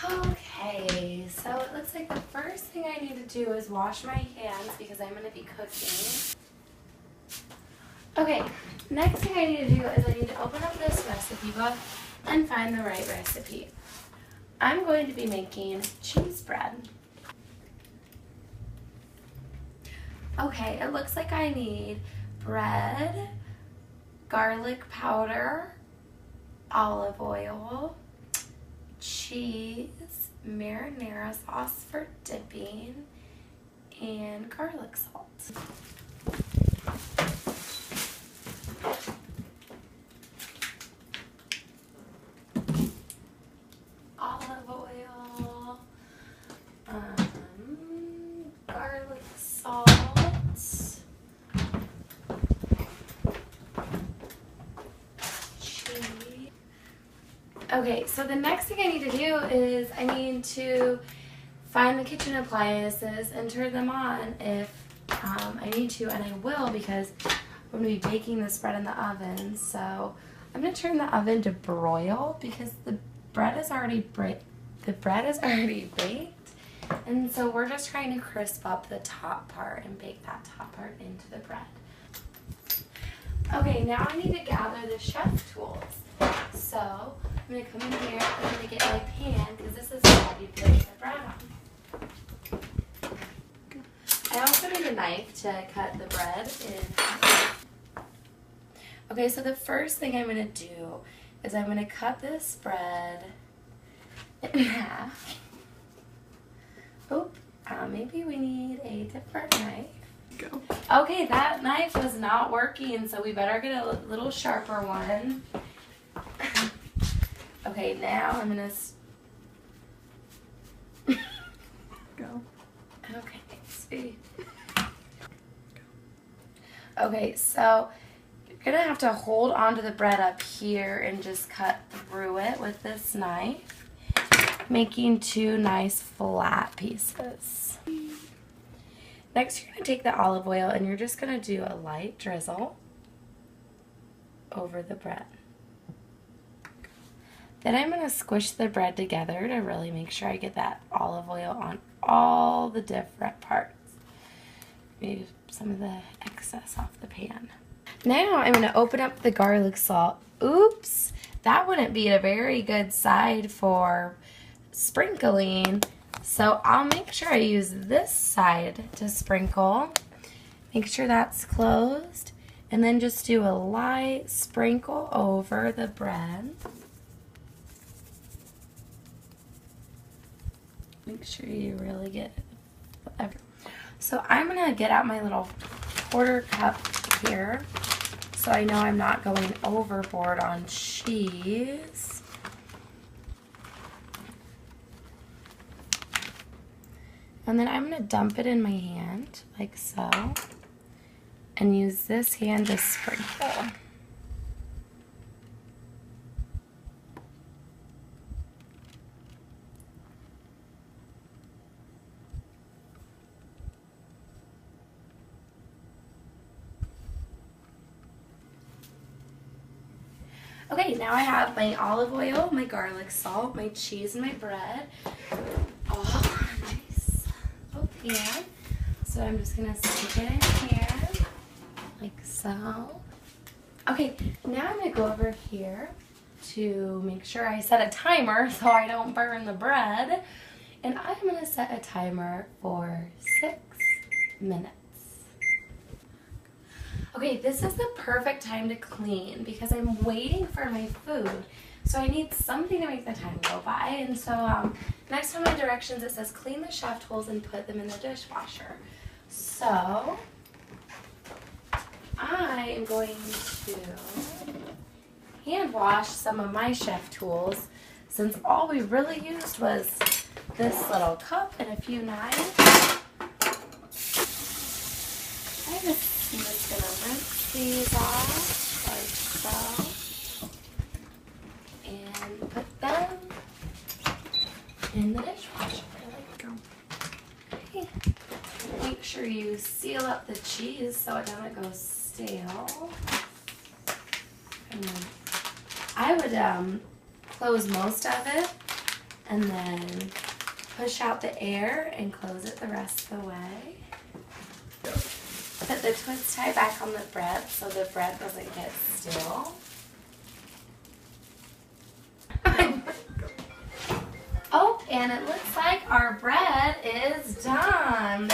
Okay, so it looks like the first thing I need to do is wash my hands because I'm going to be cooking. Okay, next thing I need to do is I need to open up this recipe book and find the right recipe. I'm going to be making cheese bread. Okay, it looks like I need bread, garlic powder, olive oil, cheese, marinara sauce for dipping, and garlic salt. Olive oil, garlic salt, cheese. Okay, so the next thing I need to do is I need to find the kitchen appliances and turn them on if I need to, and I will because I'm going to be baking this bread in the oven. So I'm going to turn the oven to broil because the bread is already baked, and so we're just trying to crisp up the top part and bake that top part into the bread. Okay, now I need to gather the chef tools. So I'm going to come in here, I'm going to get my pan because this is what I'll be putting the bread on. I also need a knife to cut the bread in. Okay, so the first thing I'm going to do is I'm going to cut this bread in half. Oh, maybe we need a different knife. Go. Okay, that knife was not working, so we better get a little sharper one. Okay, now I'm going to... Go. Okay, see. Okay, so you're going to have to hold onto the bread up here and just cut through it with this knife, making two nice flat pieces. Next, you're going to take the olive oil and you're just going to do a light drizzle over the bread. Then I'm going to squish the bread together to really make sure I get that olive oil on all the different parts. Move some of the excess off the pan. Now I'm going to open up the garlic salt. Oops, that wouldn't be a very good side for sprinkling. So I'll make sure I use this side to sprinkle. Make sure that's closed. And then just do a light sprinkle over the bread. Make sure you really get it. So I'm going to get out my little quarter cup here so I know I'm not going overboard on cheese. And then I'm going to dump it in my hand like so and use this hand to sprinkle. Okay, now I have my olive oil, my garlic salt, my cheese, and my bread. Oh, nice. Pan. So I'm just going to stick it in here, like so. Okay, now I'm going to go over here to make sure I set a timer so I don't burn the bread. And I'm going to set a timer for 6 minutes. Okay, this is the perfect time to clean because I'm waiting for my food. So I need something to make the time go by. And so next on my directions it says clean the chef tools and put them in the dishwasher. So I am going to hand wash some of my chef tools since all we really used was this little cup and a few knives. I'm just going to rinse these off like so and put them in the dishwasher. Okay. Make sure you seal up the cheese so it doesn't go stale. And I would close most of it And then push out the air and close it the rest of the way. Put the twist tie back on the bread so the bread doesn't get still. Oh, and it looks like our bread is done.